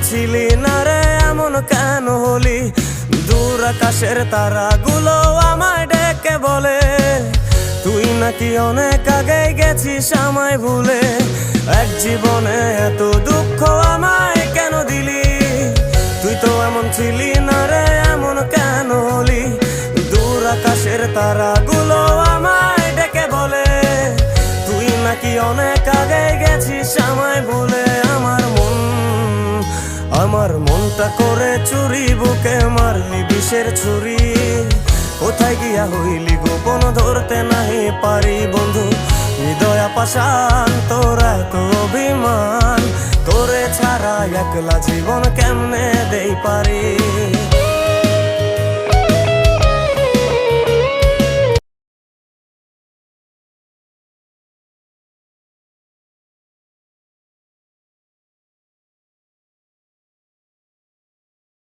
ছিলি না রে এমন কেন হলি? দূর আকাশের তারাগুলো আমায় ডেকে বলে তুই নাকি অনেক আগে গেছিস আমায় ভুলে। এক জীবনে এত দুঃখ আমায় কেন দিলি? তুই তো এমন ছিলি না রে এমন কেন হলি? দূর আকাশের তারাগুলো আমায় ডেকে বলে তুই নাকি অনেক আগে গেছিস আমায় ভুলে। আমার মনটা করে চুরি, বুকে মারলি বিষের ছুরি। কোথায় গিয়া হইলি গোপন ধরতে নাহি পারি বন্ধু। হৃদয় পাষাণ তোর এত অভিমান, তোরে ছাড়া একলা জীবন কেমনে দেই পারি।